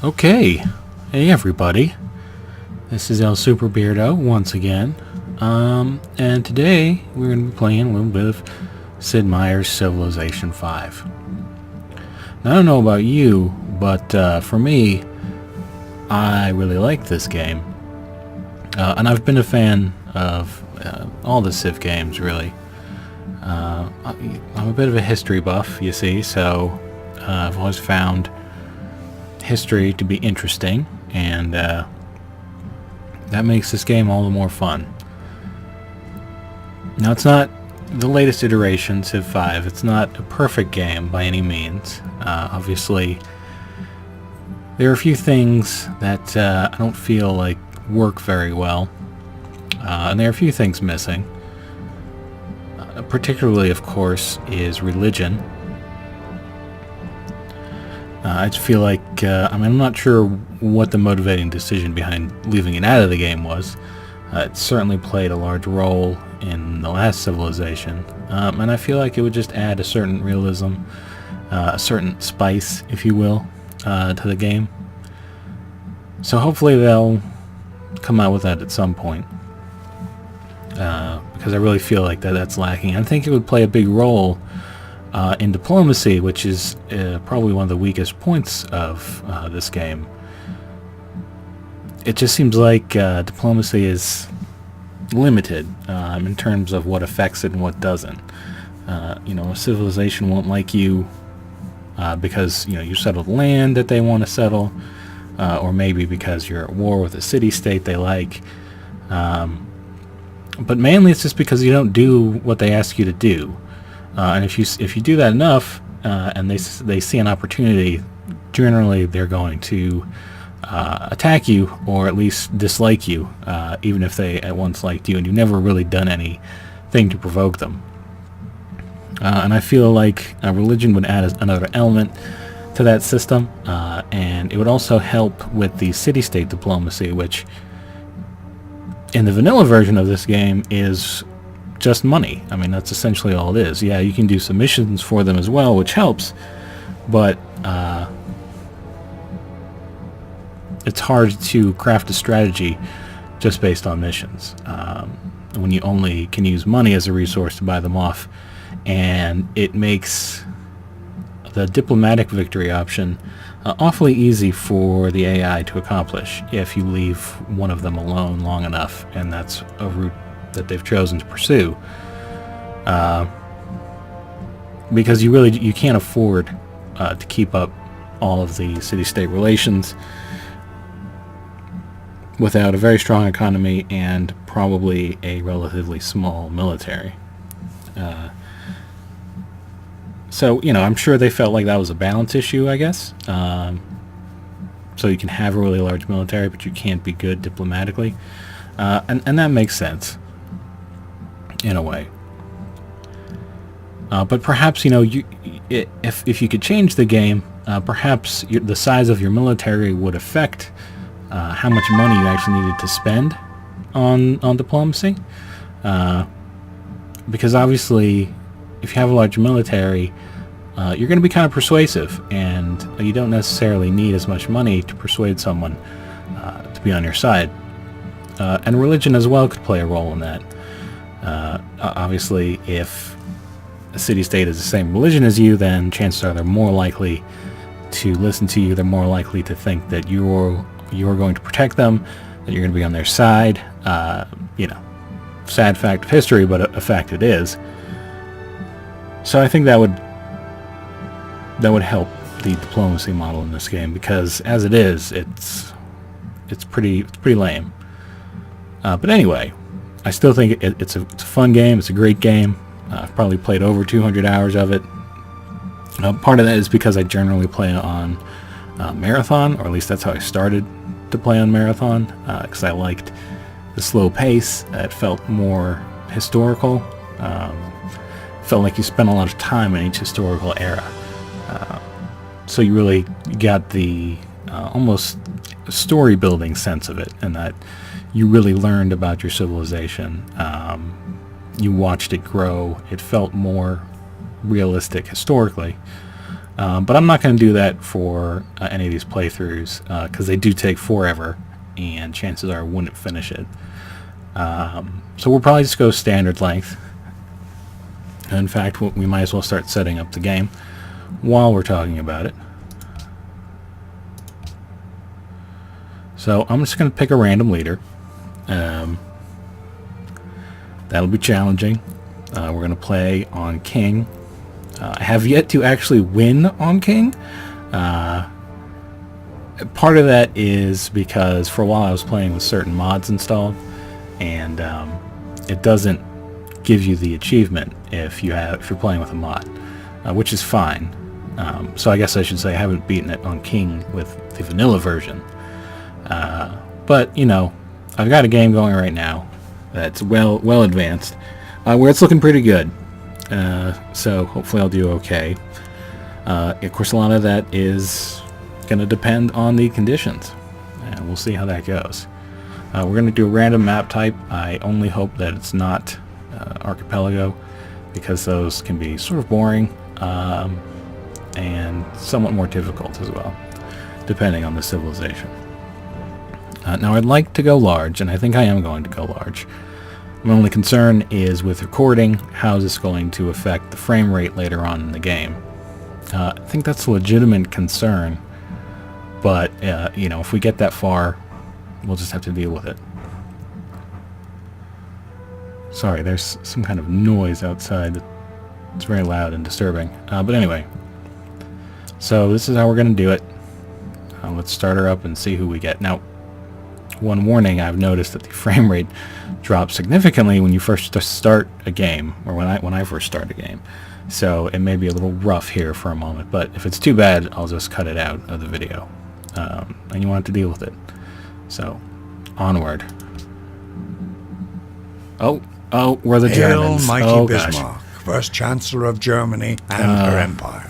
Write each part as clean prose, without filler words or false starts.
Okay, hey everybody, this is El Super Beardo once again, and today we're going to be playing a little bit of Sid Meier's Civilization 5. Now, I don't know about you, but for me, I really like this game, and I've been a fan of all the Civ games, really. I'm a bit of a history buff, you see, so I've always found history to be interesting, and that makes this game all the more fun. Now, it's not the latest iteration, Civ5. It's not a perfect game by any means. Obviously, there are a few things that I don't feel like work very well, and there are a few things missing. Particularly, of course, is religion. I just feel like, I'm not sure what the motivating decision behind leaving it out of the game was. It certainly played a large role in the last Civilization, and I feel like it would just add a certain realism, a certain spice, if you will, to the game. So hopefully they'll come out with that at some point, because I really feel like that's lacking. I think it would play a big role in diplomacy, which is probably one of the weakest points of this game. It just seems like diplomacy is limited in terms of what affects it and what doesn't. A civilization won't like you because you settled land that they want to settle, or maybe because you're at war with a city-state they like. But mainly it's just because you don't do what they ask you to do. And if you do that enough, and they see an opportunity, generally they're going to attack you, or at least dislike you, even if they at once liked you and you've never really done anything to provoke them. And I feel like religion would add another element to that system, and it would also help with the city-state diplomacy, which in the vanilla version of this game is just money. I mean, that's essentially all it is. Yeah, you can do some missions for them as well, which helps, but it's hard to craft a strategy just based on missions when you only can use money as a resource to buy them off, and it makes the diplomatic victory option awfully easy for the AI to accomplish if you leave one of them alone long enough, and that's a route that they've chosen to pursue, because you can't afford to keep up all of the city-state relations without a very strong economy and probably a relatively small military. So I'm sure they felt like that was a balance issue, I guess. So you can have a really large military, but you can't be good diplomatically, and that makes sense in a way. But perhaps if you could change the game, perhaps the size of your military would affect how much money you actually needed to spend on diplomacy. Because obviously, if you have a large military, you're going to be kind of persuasive, and you don't necessarily need as much money to persuade someone to be on your side. And religion as well could play a role in that. Obviously, if a city-state is the same religion as you, then chances are they're more likely to listen to you. They're more likely to think that you're going to protect them, that you're going to be on their side. Sad fact of history, but a fact it is. So I think that would help the diplomacy model in this game, because as it is, it's pretty lame. But anyway, I still think it's a fun game. It's a great game. I've probably played over 200 hours of it. Part of that is because I generally play on Marathon, or at least that's how I started to play on Marathon, because I liked the slow pace. It felt more historical. Felt like you spent a lot of time in each historical era. So you really got the almost story-building sense of it, and that you really learned about your civilization. You watched it grow. It felt more realistic historically. But I'm not going to do that for any of these playthroughs because they do take forever, and chances are I wouldn't finish it. So we'll probably just go standard length. In fact, we might as well start setting up the game while we're talking about it. So I'm just going to pick a random leader. That'll be challenging. We're going to play on King. I have yet to actually win on King. Part of that is because for a while I was playing with certain mods installed, and it doesn't give you the achievement if you're playing with a mod, which is fine. So I guess I should say I haven't beaten it on King with the vanilla version. But you know, I've got a game going right now that's well advanced, where it's looking pretty good. So hopefully I'll do okay. Of course, a lot of that is going to depend on the conditions, and we'll see how that goes. We're going to do a random map type. I only hope that it's not archipelago, because those can be sort of boring and somewhat more difficult as well, depending on the civilization. Now I'd like to go large, and I think I am going to go large. My only concern is with recording, how is this going to affect the frame rate later on in the game? I think that's a legitimate concern, but you know, if we get that far, we'll just have to deal with it. Sorry, there's some kind of noise outside. It's very loud and disturbing. But anyway, so this is how we're going to do it. Let's start her up and see who we get. Now, one warning, I've noticed that the frame rate drops significantly when you first start a game, or when I first start a game. So it may be a little rough here for a moment, but if it's too bad, I'll just cut it out of the video. And you want to deal with it. So, onward. Oh, we're the Germans. Hail, mighty oh, Bismarck, gosh. first Chancellor of Germany and her empire.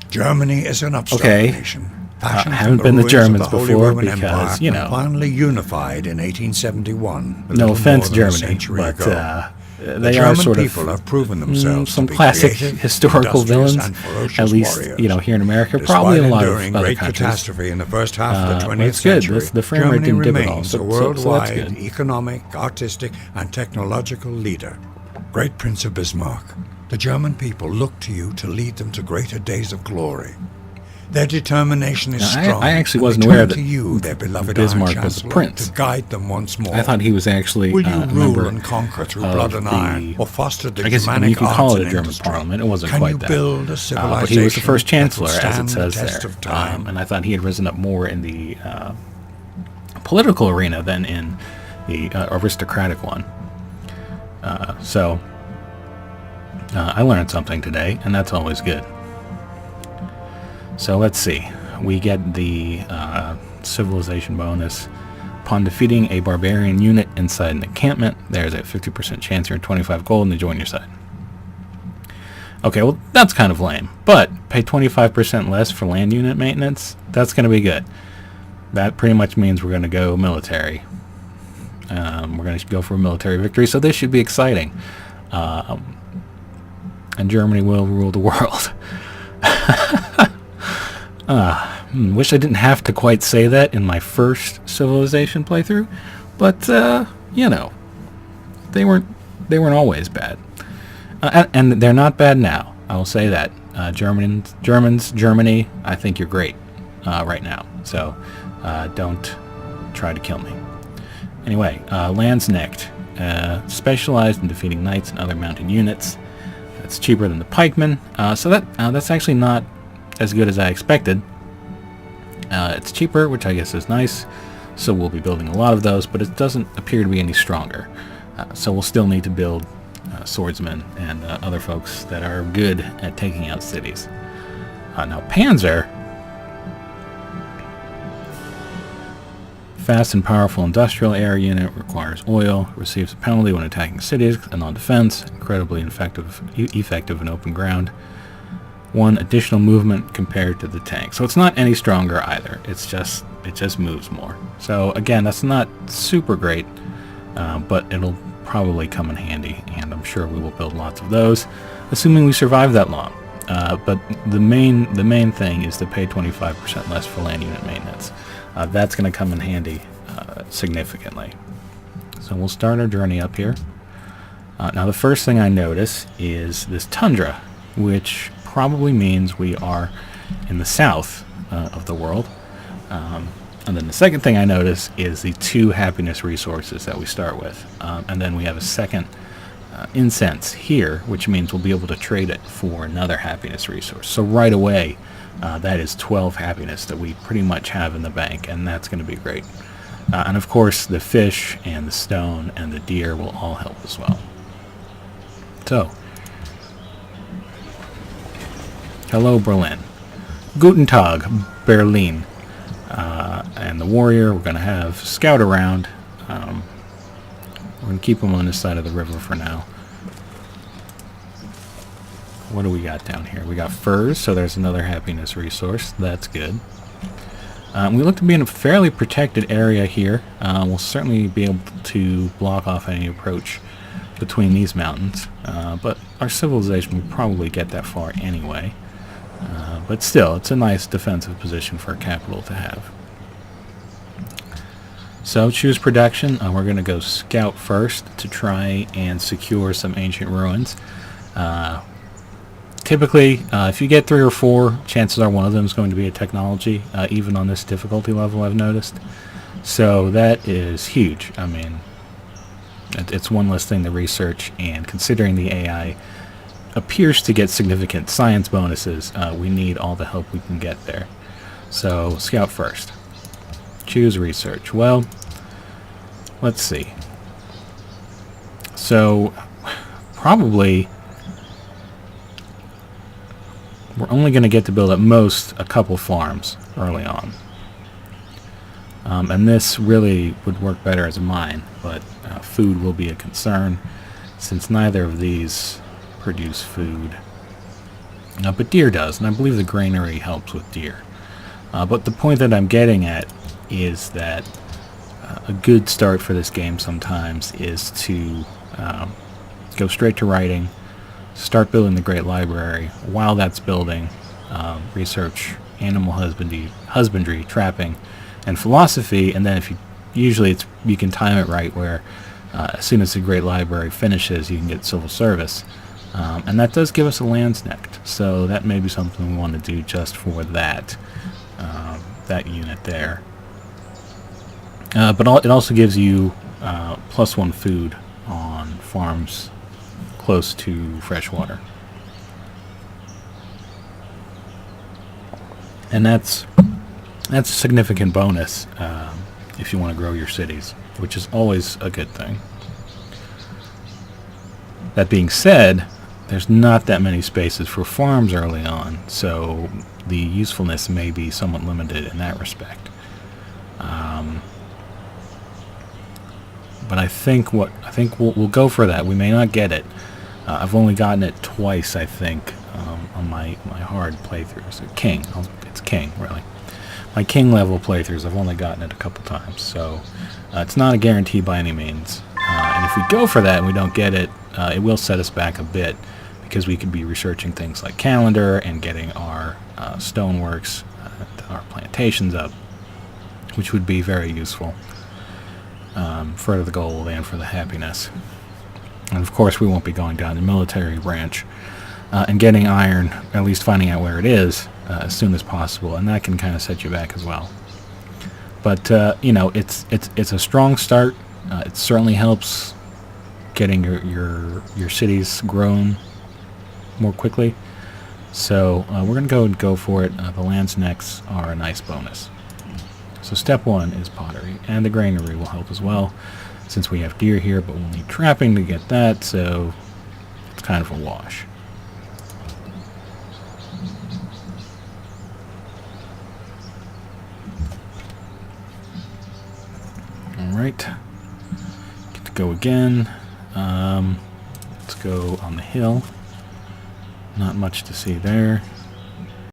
Germany is an upstart nation. I haven't been the Germans before because, you know, finally unified in 1871. No offense, Germany, but they are sort of have proven themselves some to be classic creative, historical villains, at least warriors. you know, here in America, probably in a lot of enduring other great countries. catastrophe in the first half of the 20th it's good. century, The frame rate Germany didn't dip at all, remains so a that's worldwide good. economic, artistic, and technological leader. Great Prince of Bismarck, the German people look to you to lead them to greater days of glory. Their determination is strong. I actually wasn't aware that you, their beloved Bismarck was the prince. to guide them once more. I thought he was actually Will you a rule member and conquer through blood and iron, or foster the I guess Germanic you could call arts it a and German industry? parliament. It wasn't Can quite you that. build a civilization but he was the first that will chancellor, as it stand says the test there. of time? And I thought he had risen up more in the political arena than in the aristocratic one. So I learned something today, and that's always good. So let's see. We get the civilization bonus. Upon defeating a barbarian unit inside an encampment, there's a 50% chance here and 25 gold and they join your side. Okay, well, that's kind of lame. But pay 25% less for land unit maintenance? That's going to be good. That pretty much means we're going to go military. We're going to go for a military victory, so this should be exciting. And Germany will rule the world. Wish I didn't have to quite say that in my first Civilization playthrough, but you know, they weren't always bad, and they're not bad now. I will say that. Germany, I think you're great right now. So don't try to kill me. Anyway, lands next. Specialized in defeating knights and other mounted units. It's cheaper than the pikemen, so that's actually not as good as I expected. It's cheaper, which I guess is nice, so we'll be building a lot of those, but it doesn't appear to be any stronger. So we'll still need to build swordsmen and other folks that are good at taking out cities. Now Panzer, fast and powerful industrial air unit, requires oil, receives a penalty when attacking cities and on defense, incredibly effective in open ground. One additional movement compared to the tank. So it's not any stronger either. It just moves more. So again, that's not super great, but it'll probably come in handy, and I'm sure we will build lots of those, assuming we survive that long. but the main thing is to pay 25% less for land unit maintenance. That's going to come in handy significantly. So we'll start our journey up here. Now the first thing I notice is this tundra, which probably means we are in the south of the world. And then the second thing I notice is the 2 happiness resources that we start with. And then we have a second incense here, which means we'll be able to trade it for another happiness resource. So right away, that is 12 happiness that we pretty much have in the bank, and that's going to be great. And of course, the fish and the stone and the deer will all help as well. So, hello Berlin. Guten Tag, Berlin. And the warrior, we're going to have scout around. We're going to keep him on this side of the river for now. What do we got down here? We got furs, so there's another happiness resource. That's good. We look to be in a fairly protected area here. We'll certainly be able to block off any approach between these mountains. But our civilization will probably get that far anyway. But still, it's a nice defensive position for a capital to have. So choose production. We're going to go scout first to try and secure some ancient ruins. Typically, if you get 3 or 4, chances are one of them is going to be a technology, even on this difficulty level, I've noticed. So that is huge. I mean, it's one less thing to research, and considering the AI appears to get significant science bonuses, we need all the help we can get there. So scout first. Choose research. Well, let's see. So probably we're only going to get to build at most a couple farms early on. And this really would work better as a mine, but food will be a concern since neither of these produce food. But deer does, and I believe the granary helps with deer. But the point that I'm getting at is that a good start for this game sometimes is to go straight to writing, start building the great library. While that's building, research animal husbandry, trapping, and philosophy, and then if you can time it right where as soon as the great library finishes, you can get civil service. And that does give us a landsnecht, so that may be something we want to do just for that unit there. But it also gives you +1 food on farms close to fresh water. And that's a significant bonus if you want to grow your cities, which is always a good thing. That being said, there's not that many spaces for farms early on, so the usefulness may be somewhat limited in that respect. But I think we'll go for that. We may not get it. I've only gotten it twice, I think, on my hard playthroughs. It's King, really. My King level playthroughs, I've only gotten it a couple times, so it's not a guarantee by any means. And if we go for that and we don't get it, it will set us back a bit, because we could be researching things like calendar and getting our stoneworks, our plantations up, which would be very useful for the gold and for the happiness. And of course we won't be going down the military branch and getting iron, at least finding out where it is as soon as possible, and that can kind of set you back as well. But it's a strong start. It certainly helps getting your cities grown more quickly. So we're going to go for it. The landsnecks are a nice bonus. So step 1 is pottery, and the granary will help as well, since we have deer here, but we'll need trapping to get that, so it's kind of a wash. Alright, get to go again. Let's go on the hill. Not much to see there.